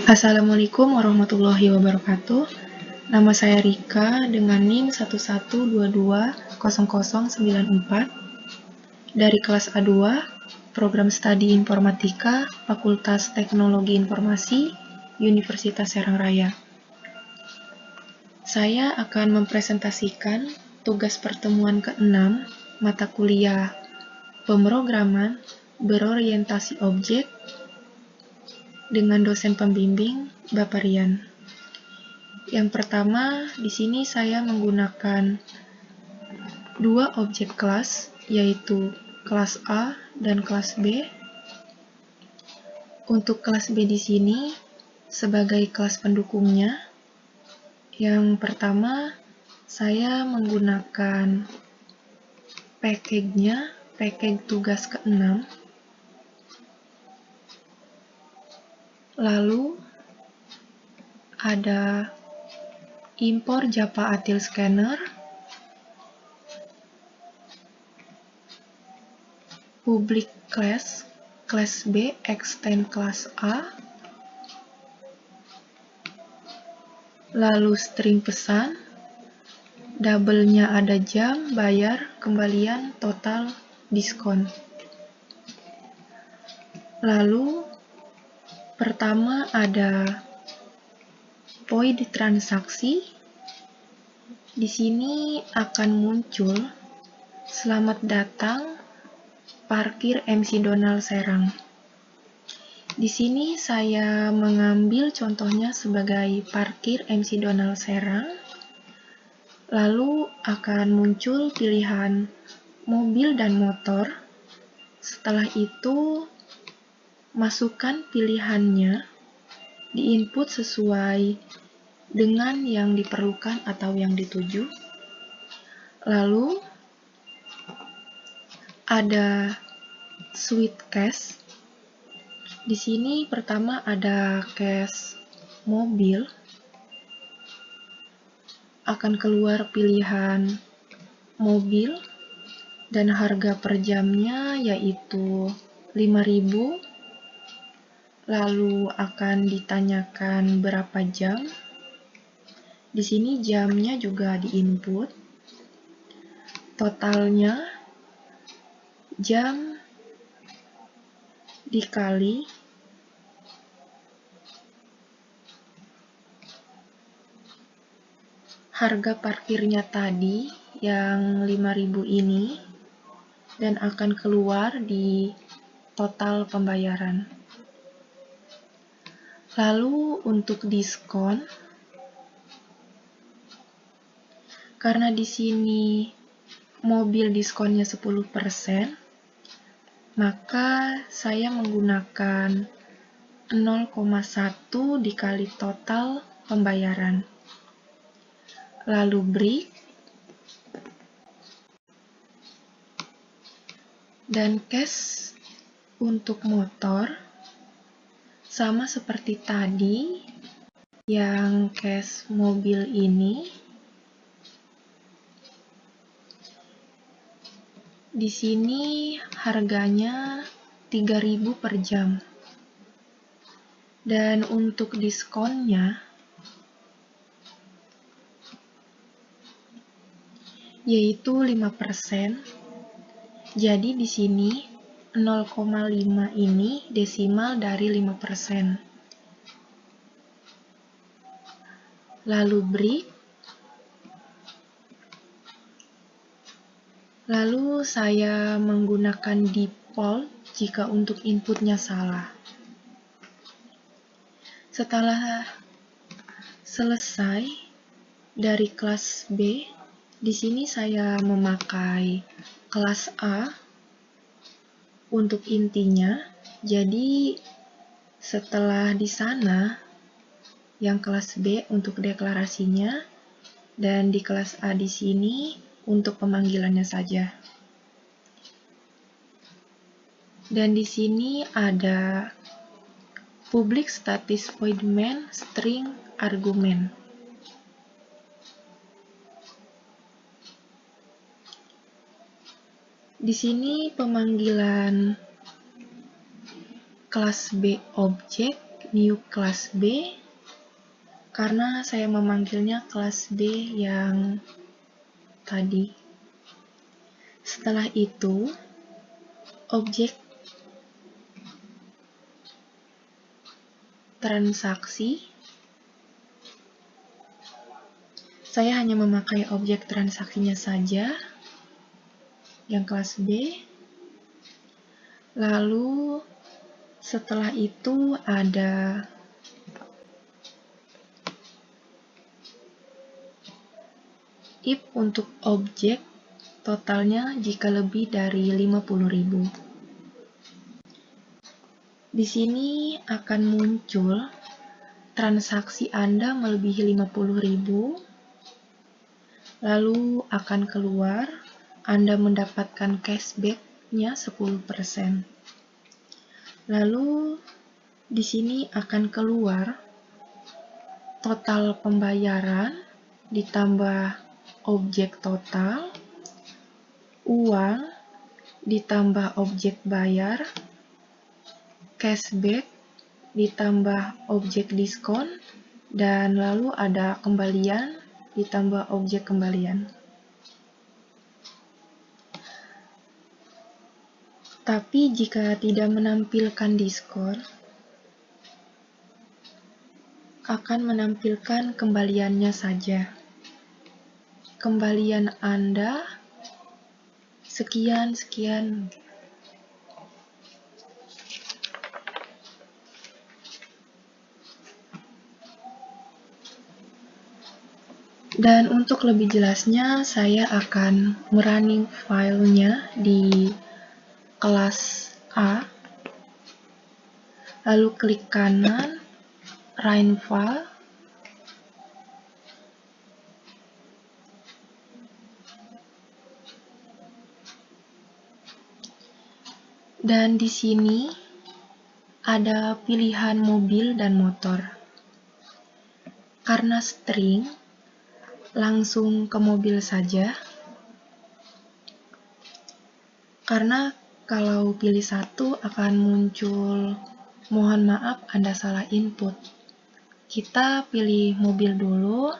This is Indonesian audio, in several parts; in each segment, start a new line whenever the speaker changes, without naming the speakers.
Assalamualaikum warahmatullahi wabarakatuh. Nama saya Rika dengan NIM 11220094 dari kelas A2, Program Studi Informatika, Fakultas Teknologi Informasi, Universitas Serang Raya. Saya akan mempresentasikan tugas pertemuan ke-6 mata kuliah Pemrograman berorientasi objek dengan dosen pembimbing Bapak Rian. Yang pertama, di sini saya menggunakan dua objek kelas, yaitu kelas A dan kelas B. Untuk kelas B di sini sebagai kelas pendukungnya, yang pertama saya menggunakan package-nya, package tugas ke-6. Lalu ada impor Java Util Scanner, public class, kelas B extend kelas A, lalu string pesan, double-nya ada jam, bayar, kembalian, total, diskon. Lalu pertama ada void transaksi. Di sini akan muncul selamat datang parkir MC Donald Serang. Di sini saya mengambil contohnya sebagai parkir MC Donald Serang. Lalu akan muncul pilihan mobil dan motor. Setelah itu masukkan pilihannya, di-input sesuai dengan yang diperlukan atau yang dituju. Lalu ada switch case. Di sini pertama ada case mobil. Akan keluar pilihan mobil dan harga per jamnya yaitu 5.000. Lalu akan ditanyakan berapa jam. Di sini jamnya juga di-input. Totalnya jam dikali harga parkirnya tadi yang 5.000 ini, dan akan keluar di total pembayaran. Lalu untuk diskon, karena di sini mobil diskonnya 10%, maka saya menggunakan 0,1 dikali total pembayaran. Lalu break, dan cash untuk motor sama seperti tadi yang cash mobil ini. Di sini harganya 3.000 per jam. Dan untuk diskonnya yaitu 5%. Jadi di sini 0,5 ini desimal dari 5%. Lalu break. Lalu saya menggunakan default jika untuk inputnya salah. Setelah selesai dari kelas B, di sini saya memakai kelas A untuk intinya. Jadi setelah di sana yang kelas B untuk deklarasinya, dan di kelas A di sini untuk pemanggilannya saja. Dan di sini ada public status voidment string argument. Di sini pemanggilan kelas B objek new kelas B karena saya memanggilnya kelas B yang tadi. Setelah itu, objek transaksi, saya hanya memakai objek transaksinya saja, yang kelas B. Lalu setelah itu ada if untuk objek totalnya jika lebih dari 50.000. Di sini akan muncul transaksi Anda melebihi 50.000, lalu akan keluar Anda mendapatkan cashback-nya 10%. Lalu di sini akan keluar total pembayaran ditambah objek total, uang ditambah objek bayar, cashback ditambah objek diskon, dan lalu ada kembalian ditambah objek kembalian. Tapi jika tidak menampilkan diskon, akan menampilkan kembaliannya saja. Kembalian Anda sekian-sekian. Dan untuk lebih jelasnya, saya akan merunning filenya di kelas A, lalu klik kanan, run file, dan di sini ada pilihan mobil dan motor. Karena string, langsung ke mobil saja. Karena kalau pilih satu akan muncul, mohon maaf Anda salah input. Kita pilih mobil dulu.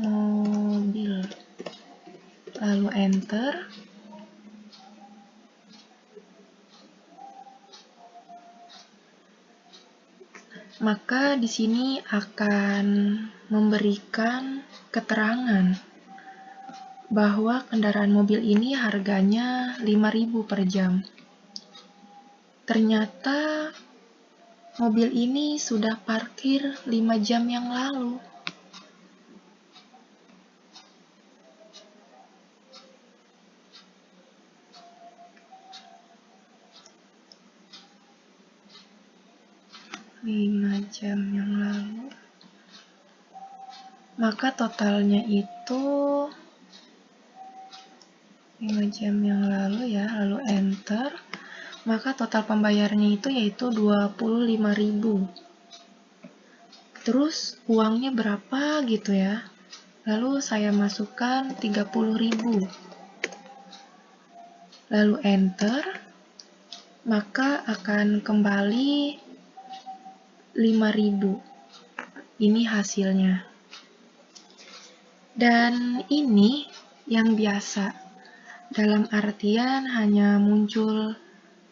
Mobil. Lalu enter. Maka di sini akan memberikan keterangan bahwa kendaraan mobil ini harganya 5.000 per jam. Ternyata mobil ini sudah parkir 5 jam yang lalu. Maka totalnya itu 5 jam yang lalu ya, lalu enter. Maka total pembayarannya itu yaitu 25.000. Terus uangnya berapa gitu ya. Lalu saya masukkan 30.000. Lalu enter. Maka akan kembali 5.000. Ini hasilnya. Dan ini yang biasa, dalam artian hanya muncul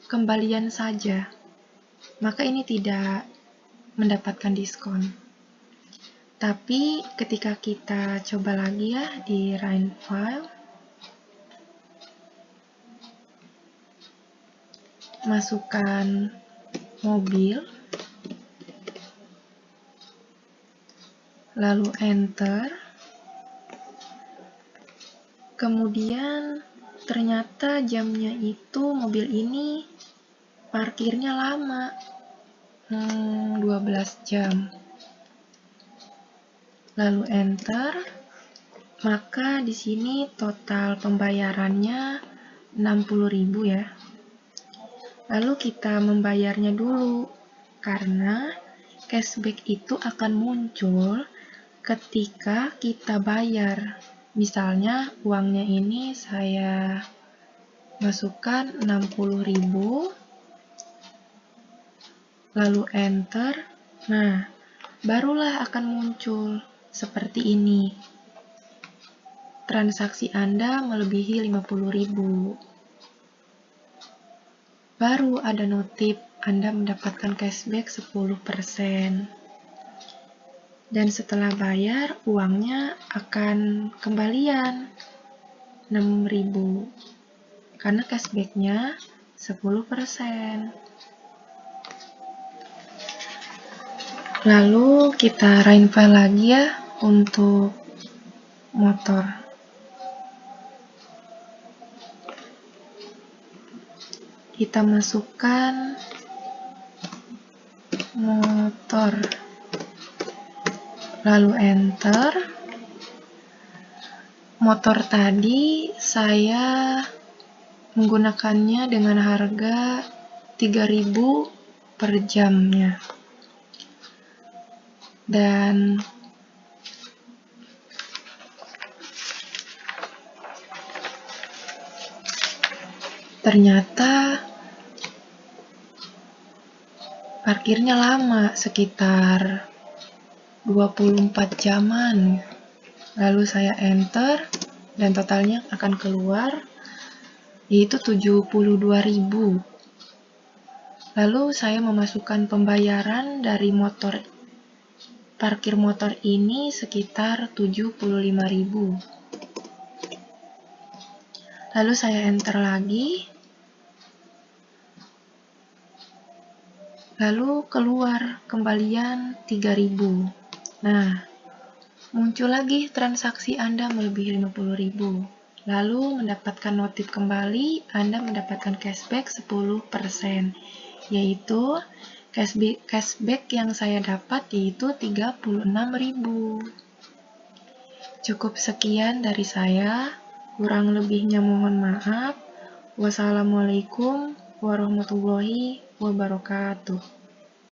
kembalian saja. Maka ini tidak mendapatkan diskon. Tapi ketika kita coba lagi ya di run file, masukkan mobil, lalu enter. Kemudian ternyata jamnya itu mobil ini parkirnya lama, 12 jam. Lalu enter. Maka di sini total pembayarannya 60.000 ya. Lalu kita membayarnya dulu karena cashback itu akan muncul ketika kita bayar. Misalnya uangnya ini saya masukkan 60.000, lalu enter. Nah, barulah akan muncul seperti ini. Transaksi Anda melebihi 50.000. Baru ada notif Anda mendapatkan cashback 10%. Dan setelah bayar, uangnya akan kembalian 6.000. Karena cashbacknya 10%. Lalu kita rain file lagi ya untuk motor. Kita masukkan motor, lalu enter. Motor tadi saya menggunakannya dengan harga 3.000 per jamnya. Dan ternyata parkirnya lama, sekitar 24 jaman. Lalu saya enter dan totalnya akan keluar yaitu 72.000. Lalu saya memasukkan pembayaran dari parkir motor ini sekitar 75.000. Lalu saya enter lagi. Lalu keluar kembalian 3.000. Nah, muncul lagi transaksi Anda melebihi 50.000. Lalu mendapatkan notif kembali, Anda mendapatkan cashback 10%. Yaitu cashback yang saya dapat yaitu 36.000. Cukup sekian dari saya, kurang lebihnya mohon maaf. Wassalamualaikum warahmatullahi wabarakatuh.